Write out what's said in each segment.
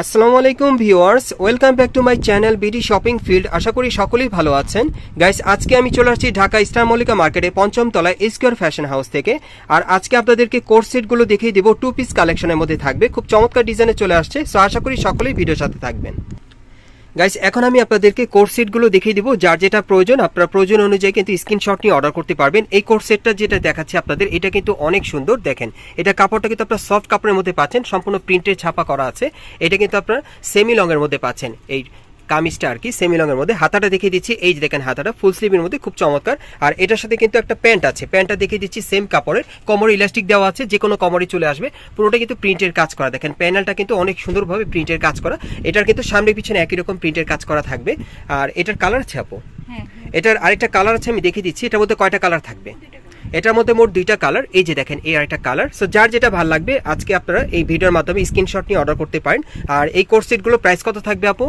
আসসালামু আলাইকুম viewers, welcome back to my channel BD shopping field. আশা করি সকলেই ভালো আছেন। গাইস, আজকে আমি চলে আসছি ঢাকা স্টার মল্লিকা মার্কেটে পঞ্চম তলায় স্কয়ার ফ্যাশন হাউস থেকে। আর আজকে আপনাদেরকে কোর্স সেটগুলো দেখিয়ে দিব, টু পিস কালেকশনের মধ্যে থাকবে, খুব চমৎকার ডিজাইনে চলে আসছে। সো আশা করি সকলেই ভিডিওর সাথে থাকবেন। গাইস, এখন আমি আপনাদেরকে কোর্স সেটগুলো দেখিয়ে দিব, যার যেটা প্রয়োজন আপনারা প্রয়োজন অনুযায়ী কিন্তু স্ক্রিনশট নিয়ে অর্ডার করতে পারবেন। এই কোর্স সেটটা যেটা দেখাচ্ছি আপনাদের, এটা কিন্তু অনেক সুন্দর। দেখেন, এটা কাপড়টা কিন্তু আপনারা সফট কাপড়ের মধ্যে পাচ্ছেন, সম্পূর্ণ প্রিন্টের ছাপা করা আছে। এটা কিন্তু আপনারা সেমি লং এর মধ্যে পাচ্ছেন। এই কামিজটা আর কি সেমি লং এর মধ্যে। হাতাটা দেখিয়ে দিচ্ছি, এই যে দেখেন হাতাটা ফুল স্লিভের মধ্যে, খুব চমৎকার। আর এটার সাথে কিন্তু একটা প্যান্ট আছে, প্যান্টটা দেখিয়ে দিচ্ছি সেম কাপড়ের, কোমরে ইলাস্টিক দেওয়া আছে, যে কোনো কোমরে চলে আসবে। পুরোটা কিন্তু প্রিন্টের কাজ করা। দেখেন প্যানেলটা কিন্তু অনেক সুন্দরভাবে প্রিন্টের কাজ করা। এটার কিন্তু সামনে পিছনে একই রকম প্রিন্টের কাজ করা থাকবে। আর এটার কালার আছে আপু, এটার আরেকটা কালার আছে, আমি দেখিয়ে দিচ্ছি। এটার মধ্যে কয়টা কালার থাকবে? এটার মধ্যে মোট দুইটা কালার। এই যে দেখেন, এই আরেকটা কালার। সো যার যেটা ভালো লাগবে আজকে আপনারা এই ভিডিওর মাধ্যমে স্ক্রিনশট নিয়ে অর্ডার করতে পারেন। আর এই কোর্স সেটগুলো প্রাইস কত থাকবে আপু?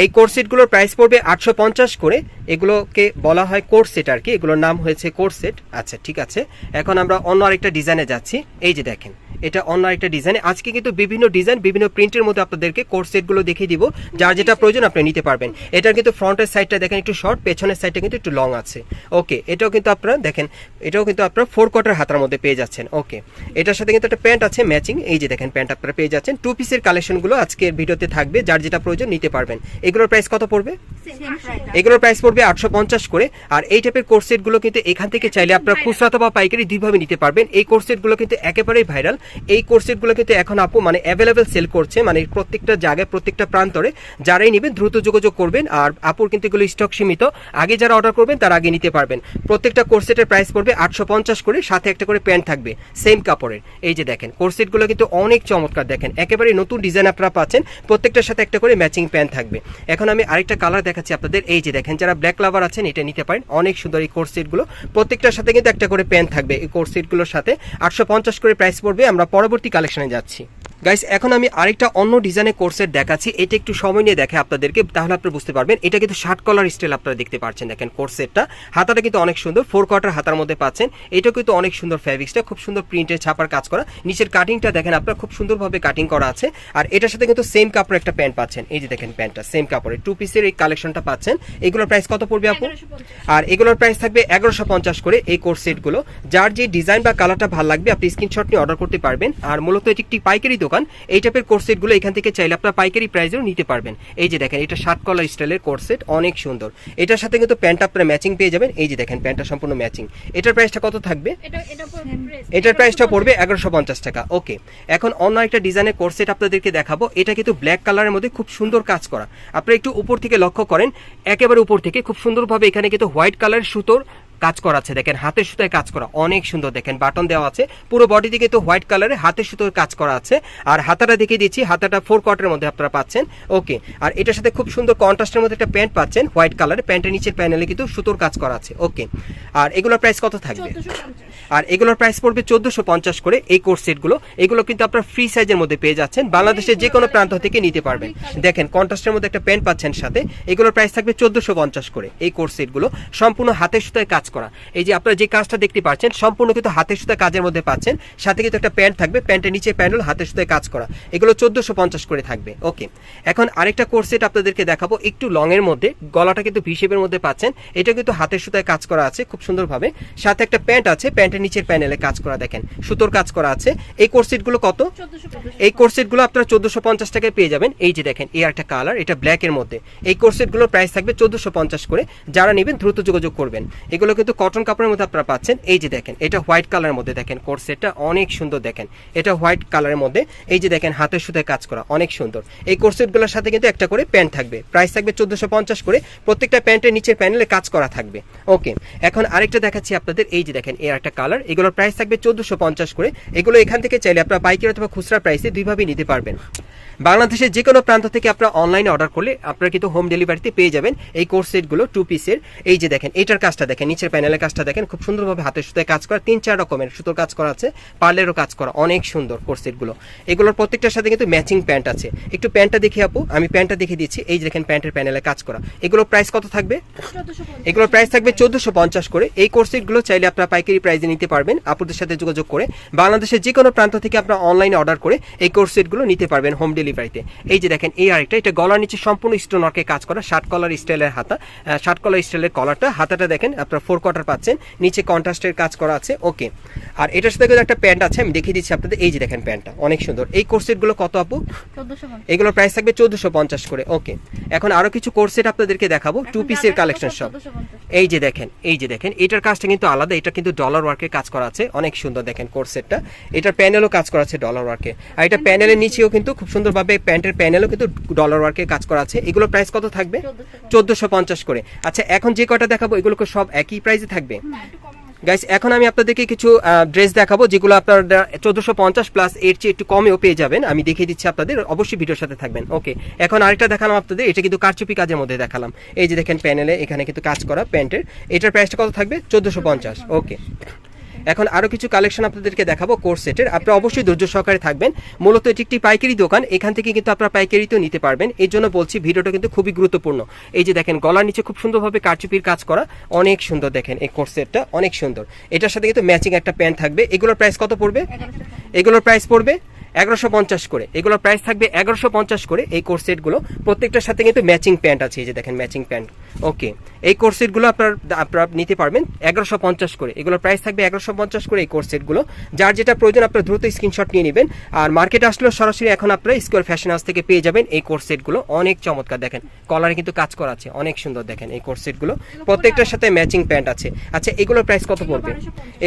এই কোর্স সেটগুলোর প্রাইস পড়বে 850 করে। এগুলোকে বলা হয় কোর্স সেট আর কি, এগুলোর নাম হয়েছে কোর্স সেট। আচ্ছা ঠিক আছে, এখন আমরা অন্য আরেকটা ডিজাইনে যাচ্ছি। এই যে দেখেন, এটা অন্য আরেকটা ডিজাইনে। আজকে কিন্তু বিভিন্ন ডিজাইন বিভিন্ন প্রিন্টের মধ্যে আপনাদেরকে কোর্স সেটগুলো দেখিয়ে দিব, যার যেটা প্রয়োজন আপনি নিতে পারবেন। এটার কিন্তু ফ্রন্টের সাইডটা দেখেন একটু শর্ট, পেছনের সাইডটা কিন্তু একটু লং আছে। ওকে, এটাও কিন্তু আপনারা দেখেন, এটাও কিন্তু আপনারা 4 কোয়ার্টার হাতার মধ্যে পেয়ে যাচ্ছেন। ওকে, এটার সাথে কিন্তু একটা প্যান্ট আছে ম্যাচিং। এই যে দেখেন প্যান্ট আপনারা পেয়ে যাচ্ছেন। টু পিসের কালেকশনগুলো আজকের ভিডিওতে থাকবে, যার যেটা প্রয়োজন নিতে পারবেন। এগুলোর প্রাইস কত পড়বে? এগুলোর প্রাইস পড়বে 850 করে। আর এই টাইপের কোর্স সেটগুলো কিন্তু এখান থেকে চাইলে আপনারা খুচরা অথবা পাইকারি দুইভাবে নিতে পারবেন। এই কোর্স সেটগুলো কিন্তু একেবারেই ভাইরাল। এই কোর্স সেটগুলো কিন্তু এখন আপু মানে অ্যাভেলেবেল সেল করছে, মানে প্রত্যেকটা জায়গায় প্রত্যেকটা প্রান্তরে। যারাই নেবেন দ্রুত যোগাযোগ করবেন। আর আপুর কিন্তু এগুলো স্টক সীমিত, আগে যারা অর্ডার করবেন তার আগে নিতে পারবেন। প্রত্যেকটা কোর্স সেটের প্রাইস পড়বে 850 করে, সাথে একটা করে প্যান্ট থাকবে সেম কাপড়ের। এই যে দেখেন কোর্স সেটগুলো কিন্তু অনেক চমৎকার। দেখেন একেবারে নতুন ডিজাইন আপনারা পাচ্ছেন, প্রত্যেকটার সাথে একটা করে ম্যাচিং প্যান্ট থাকবে। এখন আমি আরেকটা কালার দেখাচ্ছি আপনাদের। এই যে দেখেন, যারা ব্ল্যাক লাভার আছেন এটা নিতে পারেন, অনেক সুন্দর এই কোর্স সেটগুলো। প্রত্যেকটার সাথে কিন্তু একটা করে প্যান্ট থাকবে এই কোর্স সেটগুলোর সাথে। 850 করে প্রাইস পড়বে। আমরা পরবর্তী কালেকশনে যাচ্ছি। গাইস, এখন আমি আরেকটা অন্য ডিজাইনের কোর্স সেট দেখাচ্ছি। এটা একটু সময় নিয়ে দেখে আপনাদেরকে, তাহলে আপনারা বুঝতে পারবেন। এটা কিন্তু শার্ট কলার স্টাইল আপনারা দেখতে পাচ্ছেন। দেখেন কোর্স সেটটা, হাতাটা কিন্তু অনেক সুন্দর, 4 কোয়ার্টার হাতার মধ্যে পাচ্ছেন। এটা কিন্তু অনেক সুন্দর, ফ্যাব্রিক্সটা খুব সুন্দর প্রিন্টের ছাপার কাজ করা। নিচের কাটিংটা দেখেন আপনারা, খুব সুন্দরভাবে কাটিং করা আছে। আর এটার সাথে কিন্তু সেম কাপড় একটা প্যান্ট পাচ্ছেন। এই যে দেখেন প্যান্টটা সেম কাপড়ের, টু পিসের এই কালেকশনটা পাচ্ছেন। এগুলোর প্রাইস কত পড়বে আপু? আর এগুলোর প্রাইস থাকবে 1150 করে এই কোর্স সেটগুলো। যার যে ডিজাইন বা কালারটা ভালো লাগবে আপনি স্ক্রিনশট নিয়ে অর্ডার করতে পারবেন। আর মূলত এটি একটি পাইকারি দোকান। এই টাইপের কোর্স সেটগুলো এখান থেকে চাইলে আপনারা পাইকারি প্রাইসেও নিতে পারবেন। এই যে দেখেন, এটা শার্ট কলার স্টাইলের কোর্স সেট, অনেক সুন্দর। এটার সাথে কিন্তু প্যান্ট আপনারা ম্যাচিং পেয়ে যাবেন। এই যে দেখেন প্যান্টটা সম্পূর্ণ ম্যাচিং। এটার প্রাইসটা কত থাকবে? এটার প্রাইসটা পড়বে 1150 টাকা। ওকে, এখন অন্য একটা ডিজাইনের কোর্স সেট আপনাদেরকে দেখাবো। এটা কিন্তু ব্ল্যাক কালারের মধ্যে খুব সুন্দর কাজ করা। আপনারা একটু উপর থেকে লক্ষ্য করেন, একেবারে উপর থেকে খুব সুন্দরভাবে এখানে কিন্তু হোয়াইট কালার সুতোর কাজ করা আছে। দেখেন হাতের সুতায় কাজ করা, অনেক সুন্দর। দেখেন বাটন দেওয়া আছে, পুরো বডি থেকে তো হোয়াইট কালারে হাতের সুতোর কাজ করা আছে। আর হাতাটা দেখিয়ে দিচ্ছি, হাতাটা 4 কোয়ার্টারের মধ্যে আপনারা পাচ্ছেন। ওকে, আর এটার সাথে খুব সুন্দর কন্ট্রাস্টের মধ্যে একটা প্যান্ট পাচ্ছেন হোয়াইট কালারে। প্যান্টের নিচের প্যানেলে কিন্তু সুতোর কাজ করা আছে। ওকে, আর এগুলোর প্রাইস কত থাকবে? আর এগুলোর প্রাইস পড়বে 1450 করে এই কোর্স সেটগুলো। এগুলো কিন্তু আপনারা ফ্রি সাইজের মধ্যে পেয়ে যাচ্ছেন, বাংলাদেশের যে কোনো প্রান্ত থেকে নিতে পারবেন। দেখেন কন্ট্রাস্টের মধ্যে একটা প্যান্ট পাচ্ছেন সাথে। এগুলোর প্রাইস থাকবে 1450 করে এই কোর্স সেটগুলো, সম্পূর্ণ হাতের সুতায় কাজ করা। এই যে আপনারা যে কাজটা দেখতে পাচ্ছেন সম্পূর্ণ কিন্তু হাতের সুতায় কাজের মধ্যে পাচ্ছেন, সাথে কিন্তু একটা প্যান্ট থাকবে, প্যান্টের নিচে প্যানেল হাতের সুতায় কাজ করা। এগুলো 1450 করে থাকবে। ওকে, এখন আরেকটা কোর্স সেট আপনাদেরকে দেখাবো, একটু লং এর মধ্যে, গলাটা কিন্তু ভি শেপের মধ্যে পাচ্ছেন। এটা কিন্তু হাতের সুতায় কাজ করা আছে খুব সুন্দরভাবে, সাথে একটা প্যান্ট আছে, প্যান্টের নিচের প্যানেলে কাজ করা। দেখেন সুতোর কাজ করা আছে। এই কোর্স সেটগুলো কত? এই কোর্স সেটগুলো আপনারা 1450 টাকায় পেয়ে যাবেন। এই যে দেখেন, এই একটা কালার, এটা ব্ল্যাক এর মধ্যে। এই কোর্স সেটগুলোর প্রাইস থাকবে 1450 করে। যারা নেবেন দ্রুত যোগাযোগ করবেন। এগুলো কিন্তু কটন কাপড়ের মধ্যে আপনারা পাচ্ছেন। এই যে দেখেন, এটা হোয়াইট কালারের মধ্যে। দেখেন কোর্স সেটটা অনেক সুন্দর। দেখেন এটা হোয়াইট কালারের মধ্যে। এই যে দেখেন হাতের সুতায় কাজ করা, অনেক সুন্দর। এই কোর্স সেটগুলোর সাথে কিন্তু একটা করে প্যান্ট থাকবে। প্রাইস থাকবে 1450 করে। প্রত্যেকটা প্যান্টের নিচের প্যানেলে কাজ করা থাকবে। ওকে, এখন আরেকটা দেখাচ্ছি আপনাদের। এই যে দেখেন, এই একটা কালার। এগুলোর প্রাইস থাকবে 1450 করে। এগুলো এখান থেকে চাইলে আপনারা পাইকারি অথবা খুচরা প্রাইসে দুইভাবেই নিতে পারবেন। বাংলাদেশের যে কোনো প্রান্ত থেকে আপনারা অনলাইনে অর্ডার করলে আপনারা কিন্তু হোম ডেলিভারিতে পেয়ে যাবেন এই কোর্স সেটগুলো টু পিসের। এই যে দেখেন, এটার কাজটা দেখেন, নিচের নিচের প্যানেলের কাজটা দেখেন খুব সুন্দরভাবে হাতের সুতায় কাজ করা, 3-4 রকমের সুতোর কাজ করা আছে, পার্লেরও কাজ করা, অনেক সুন্দর কোর্সেটগুলো। এগুলোর প্রত্যেকটার সাথে কিন্তু ম্যাচিং প্যান্ট আছে। একটু প্যান্টটা দেখি আপু, আমি প্যান্টটা দেখিয়ে দিচ্ছি। এই যে দেখেন প্যান্টের প্যানেলে কাজ করা। এগুলোর প্রাইস কত থাকবে? এগুলোর প্রাইস থাকবে 1450 করে। এই কোর্সেটগুলো চাইলে আপনারা পাইকারি প্রাইসে নিতে পারবেন আপুদের সাথে যোগাযোগ করে। বাংলাদেশের যে কোনো প্রান্ত থেকে আপনারা অনলাইনে অর্ডার করে এই কোর্সেটগুলো নিতে পারবেন হোম ডেলিভারিতে। এই যে দেখেন এই আরেকটা, এটা গলার নিচে সম্পূর্ণ স্টোন ওয়ার্কে কাজ করা, শার্ট কলার স্টাইলের হাতা, শার্ট কলার স্টাইলের কলারটা, হাতাটা দেখেন আপনারা 4 কোয়ার্টার পাচ্ছেন, নিচে কন্ট্রাস্টের কাজ করা আছে। ওকে, আর এটার সাথে একটা প্যান্ট আছে, আমি দেখিয়ে দিচ্ছি আপনাদের। এই যে দেখেন প্যান্টটা অনেক সুন্দর। এই কোর্সেটগুলো কত আপু? 1450। এগুলোর প্রাইস থাকবে 1450 করে। ওকে, এখন আরো কিছু কোর্সেট আপনাদেরকে দেখাবো, 2 পিসের কালেকশন সব। এই যে দেখেন, এই যে দেখেন এটার কাজটা কিন্তু আলাদা, এটা কিন্তু ডলার ওয়ার্কের কাজ করা আছে, অনেক সুন্দর দেখেন কোর্সেটটা। এটার প্যানেলও কাজ করা আছে ডলার ওয়ার্কে, আর এটা প্যানেলের নিচেও কিন্তু খুব সুন্দরভাবে প্যান্টের প্যানেলও কিন্তু ডলার ওয়ার্কের কাজ করা আছে। এগুলোর প্রাইস কত থাকবে? 1450 করে। আচ্ছা, এখন যে কয়টা দেখাবো এগুলোকে সব একই প্রাইসে থাকবে গাইস। এখন আমি আপনাদেরকে কিছু ড্রেস দেখাবো যেগুলো আপনারা 1450 প্লাস এর চেয়ে একটু কমেও পেয়ে যাবেন, আমি দেখিয়ে দিচ্ছি আপনাদের, অবশ্যই ভিডিওর সাথে থাকবেন। ওকে, এখন আরেকটা দেখালাম আপনাদের, এটা কিন্তু কারচুপি কাজের মধ্যে দেখালাম। এই যে দেখেন প্যানেলে এখানে কিন্তু কাজ করা প্যান্টের, এটার প্রাইসটা কত থাকবে? 1450। ওকে, এখন আরো কিছু কালেকশন আপনাদেরকে দেখাবো কোর্স সেটের, আপনারা অবশ্যই ধৈর্য সহকারে থাকবেন। মূলত এটি একটি পাইকারি দোকান, এখান থেকে কিন্তু আপনারা পাইকারিতেও নিতে পারবেন, এই জন্য বলছি ভিডিওটা কিন্তু খুবই গুরুত্বপূর্ণ। এই যে দেখেন গলার নিচে খুব সুন্দরভাবে কারচুপির কাজ করা, অনেক সুন্দর দেখেন এই কোর্স সেটটা, অনেক সুন্দর। এটার সাথে কিন্তু ম্যাচিং একটা প্যান্ট থাকবে। এগুলোর প্রাইস কত পড়বে? এগুলোর প্রাইস পড়বে 1150 করে। এগুলোর প্রাইস থাকবে 1150 করে। এই কোর্স সেটগুলো প্রত্যেকটার সাথে কিন্তু ম্যাচিং প্যান্ট আছে, এই যে দেখেন ম্যাচিং প্যান্ট। ওকে, এই কোর্স সেটগুলো আপনারা নিতে পারবেন 1150 করে। এগুলোর প্রাইস থাকবে 1150 করে এই কোর্স সেটগুলো। যার যেটা প্রয়োজন আপনারা দ্রুত স্ক্রিনশট নিয়ে নেবেন। আর মার্কেটে আসলেও সরাসরি এখন আপনারা স্কোয়ার ফ্যাশন হাউস থেকে পেয়ে যাবেন এই কোর্স সেটগুলো, অনেক চমৎকার দেখেন, কলারে কিন্তু কাজ করা আছে, অনেক সুন্দর দেখেন এই কোর্স সেটগুলো, প্রত্যেকটার সাথে ম্যাচিং প্যান্ট আছে। আচ্ছা, এগুলোর প্রাইস কত পড়বে?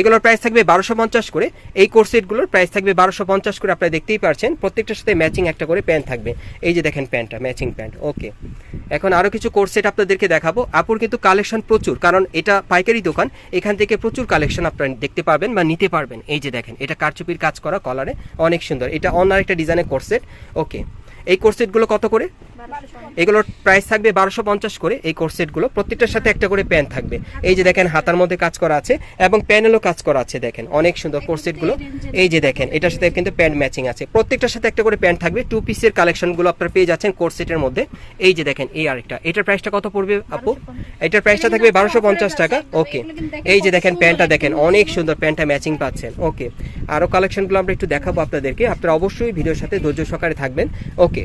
এগুলোর প্রাইস থাকবে 1250 করে। এই কোর্স সেটগুলোর প্রাইস থাকবে 1250 করে, আপনারা দেখতেই পারছেন প্রত্যেকটার সাথে ম্যাচিং একটা করে প্যান্ট থাকবে। এই যে দেখেন প্যান্টটা ম্যাচিং প্যান্ট। ওকে, এখন আরো কিছু কোর্স সেট আপনাদেরকে দেখাবো। আপুর কিন্তু কালেকশন প্রচুর, কারণ এটা পাইকারি দোকান, এখান থেকে প্রচুর কালেকশন আপনারা দেখতে পারবেন বা নিতে পারবেন। এই যে দেখেন এটা কারচুপির কাজ করা কলারে, অনেক সুন্দর, এটা অন্য একটা ডিজাইনের কোর্স সেট। ওকে, এই কোর্স সেটগুলো কত করে? এগুলোর প্রাইস থাকবে 1250 করে। এই কোর্স সেটগুলো প্রত্যেকটার সাথে একটা করে প্যান্ট থাকবে। এই যে দেখেন হাতার মধ্যে কাজ করা আছে এবং প্যানেলও কাজ করা আছে, দেখেন অনেক সুন্দর কোর্স সেটগুলো। এই যে দেখেন এটার সাথে কিন্তু প্যান্ট ম্যাচিং আছে, প্রত্যেকটার সাথে একটা করে প্যান্ট থাকবে। 2 পিসের কালেকশনগুলো আপনারা পেয়ে যাচ্ছেন কোর্স সেটের মধ্যে। এই যে দেখেন এই আরেকটা, এটার প্রাইসটা কত পড়বে আপু? এটার প্রাইসটা থাকবে 1250 টাকা। ওকে, এই যে দেখেন প্যান্টটা দেখেন অনেক সুন্দর, প্যান্টটা ম্যাচিং পাচ্ছেন। ওকে, আরো কালেকশনগুলো আমরা একটু দেখাবো আপনাদেরকে, আপনারা অবশ্যই ভিডিওর সাথে ধৈর্য সহকারে থাকবেন। ওকে,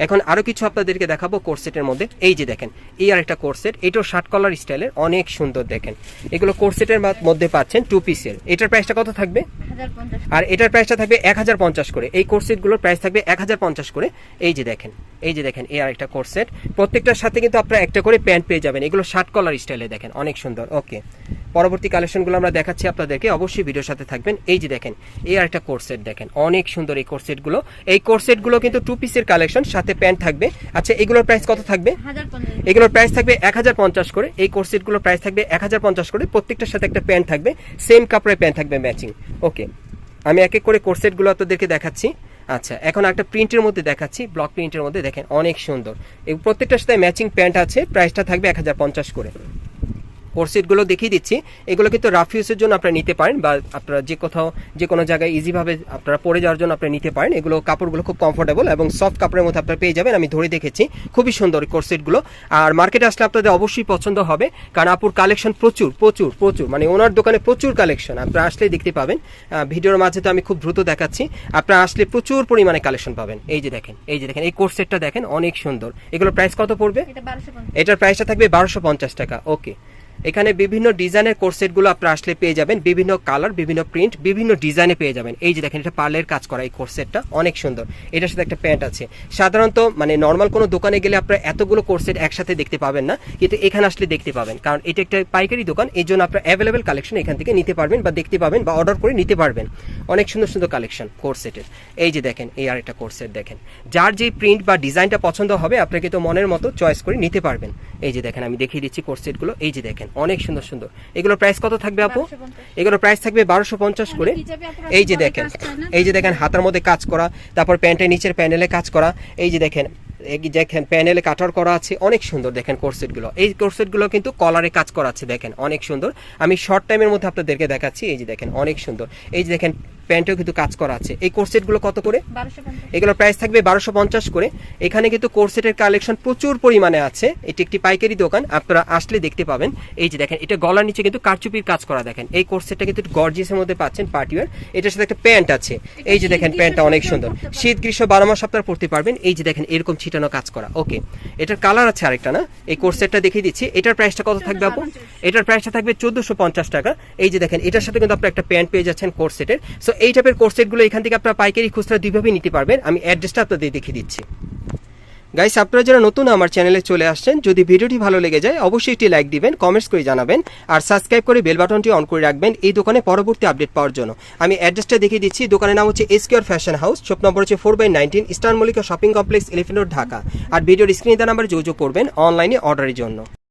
এখন আরো কিছু আপনাদেরকে দেখাবো কোর্স সেটের মধ্যে। এই যে দেখেন এই আর একটা কোর্স সেট, এটাও শার্ট কলার স্টাইলের, অনেক সুন্দর দেখেন। এগুলো কোর্স সেটের মধ্যে পাচ্ছেন 2 পিসের। এটার প্রাইসটা কত থাকবে? আর এটার প্রাইসটা থাকবে 1050 করে। এই কোর্স সেটগুলোর প্রাইস থাকবে 1050 করে। এই যে দেখেন, এই যে দেখেন এই আর একটা কোর্স সেট, প্রত্যেকটার সাথে কিন্তু আপনারা একটা করে প্যান্ট পেয়ে যাবেন। এগুলো শার্ট কলার স্টাইলে দেখেন, অনেক সুন্দর। ওকে, পরবর্তী কালেকশনগুলো আমরা দেখাচ্ছি আপনাদেরকে, অবশ্যই ভিডিওর সাথে থাকবেন। এই যে দেখেন এই আর একটা কোর্স সেট দেখেন, অনেক সুন্দর এই কোর্স সেটগুলো। এই কোর্স সেটগুলো কিন্তু 2 পিসের কালেকশন, সাথে প্যান্ট থাকবে। আচ্ছা, এগুলোর প্রাইস কত থাকবে? এগুলোর প্রাইস থাকবে 1050 করে। এই কোর্স সেটগুলোর প্রাইস থাকবে 1050 করে, প্রত্যেকটার সাথে একটা প্যান্ট থাকবে, সেম কাপড়ের প্যান্ট থাকবে ম্যাচিং। ওকে, আমি এক এক করে কোর্স সেটগুলো আপনাদেরকে দেখাচ্ছি। আচ্ছা, এখন একটা প্রিন্টের মধ্যে দেখাচ্ছি, ব্লক প্রিন্টের মধ্যে দেখেন অনেক সুন্দর, এই প্রত্যেকটার সাথে ম্যাচিং প্যান্ট আছে। প্রাইসটা থাকবে 1050 করে। কোর্স সেটগুলো দেখিয়ে দিচ্ছি, এগুলো কিন্তু রাফ ইউজের জন্য আপনারা নিতে পারেন, বা আপনারা যে কোথাও যে কোনো জায়গায় ইজিভাবে আপনারা পরে যাওয়ার জন্য আপনারা নিতে পারেন। এগুলো কাপড়গুলো খুব কমফোর্টেবল এবং সফট কাপড়ের মধ্যে আপনারা পেয়ে যাবেন, আমি ধরে দেখেছি, খুবই সুন্দর কোর্স সেটগুলো। আর মার্কেটে আসলে আপনাদের অবশ্যই পছন্দ হবে, কারণ আপুর কালেকশন প্রচুর প্রচুর প্রচুর, মানে ওনার দোকানে প্রচুর কালেকশন, আপনারা আসলেই দেখতে পাবেন। ভিডিওর মাঝে তো আমি খুব দ্রুত দেখাচ্ছি, আপনারা আসলে প্রচুর পরিমাণে কালেকশন পাবেন। এই যে দেখেন, এই যে দেখেন এই কোর্স সেটটা দেখেন, অনেক সুন্দর। এগুলোর প্রাইস কত পড়বে? এটার প্রাইসটা থাকবে 1250 টাকা। ওকে, এখানে বিভিন্ন ডিজাইনের কোর্স সেটগুলো আপনারা আসলে পেয়ে যাবেন, বিভিন্ন কালার, বিভিন্ন প্রিন্ট, বিভিন্ন ডিজাইনে পেয়ে যাবেন। এই যে দেখেন এটা পার্লের কাজ করা এই কোর্স সেটটা, অনেক সুন্দর। এটার সাথে একটা প্যান্ট আছে। সাধারণত মানে নর্মাল কোনো দোকানে গেলে আপনারা এতগুলো কোর্স সেট একসাথে দেখতে পাবেন না, কিন্তু এখানে আসলে দেখতে পাবেন, কারণ এটা একটা পাইকারি দোকান, এই জন্য আপনারা অ্যাভেলেবেল কালেকশন এখান থেকে নিতে পারবেন বা দেখতে পাবেন বা অর্ডার করে নিতে পারবেন। অনেক সুন্দর সুন্দর কালেকশন কোর্স সেটের। এই যে দেখেন এই আর একটা কোর্স সেট দেখেন, যার যে প্রিন্ট বা ডিজাইনটা পছন্দ হবে আপনাকে তো মনের মতো চয়েস করে নিতে পারবেন। এই যে দেখেন আমি দেখিয়ে দিচ্ছি কোর্স সেটগুলো। এই যে দেখেন অনেক সুন্দর সুন্দর। এগুলোর প্রাইস কত থাকবে আপু? এগুলোর প্রাইস থাকবে 1250 করে। এই যে দেখেন, এই যে দেখেন হাতার মধ্যে কাজ করা, তারপর প্যান্টের নিচের প্যানেলে কাজ করা। এই যে দেখেন দেখেন প্যানেলে কাটার করা আছে, অনেক সুন্দর দেখেন কোর্সেটগুলো। এই কোর্সেটগুলো কিন্তু কলারে কাজ করা আছে, দেখেন অনেক সুন্দর। আমি শর্ট টাইমের মধ্যে আপনাদেরকে দেখাচ্ছি, এই যে দেখেন অনেক সুন্দর। এই যে দেখেন প্যান্টেও কিন্তু কাজ করা আছে। এই কোর্সেটগুলো কত করে? 1250। এগুলোর প্রাইস থাকবে 1250 করে। এখানে কিন্তু কোর্সেটের কালেকশন প্রচুর পরিমাণে আছে। এটি একটি পাইকারি দোকান, আপনারা আসলে দেখতে পাবেন। এই যে দেখেন এটা গলার নিচে কিন্তু কারচুপির কাজ করা, দেখেন এই কোর্সেটটা কিন্তু গর্জিয়াসের মধ্যে পাচ্ছেন, পার্টিওয়ার। এটার সাথে একটা প্যান্ট আছে, এই যে দেখেন প্যান্টটা অনেক সুন্দর, শীত গ্রীষ্ম 12 মাস আপনারা পরতে পারবেন। এই যে দেখেন এরকম ছিটানো কাজ করা। ওকে, এটার কালার আছে আরেকটা না, এই কোর্সেটটা দেখিয়ে দিচ্ছি। এটার প্রাইসটা কত থাকবে আপু? এটার প্রাইসটা থাকবে 1450 টাকা। এই যে দেখেন এটার সাথে কিন্তু আপনারা একটা প্যান্ট পেয়ে যাচ্ছেন কোর্সেটের। সো এই টাইপের কোর্সেটগুলো এখান থেকে আপনারা পাইকারি খুচরা দুইভাবেই নিতে পারবেন। আমি অ্যাড্রেসটা আপনাদের দেখিয়ে দিচ্ছি। গাইস, আপনারা যারা নতুন আমার চ্যানেলে চলে আসছেন, যদি ভিডিওটি ভালো লেগে যায় অবশ্যই একটি লাইক দিবেন, কমেন্টস করে জানাবেন, আর সাবস্ক্রাইব করে বেল বাটনটি অন করে রাখবেন এই দোকানে পরবর্তী আপডেট পাওয়ার জন্য। আমি অ্যাড্রেসটা দেখিয়ে দিচ্ছি। দোকানের নাম হচ্ছে SQR fashion house, shop number হচ্ছে 4/19, eastern Mallika shopping complex, elephant road, Dhaka. আর ভিডিওর স্ক্রিনে দেওয়া নাম্বারে যোগাযোগ করবেন অনলাইনে অর্ডারের জন্য।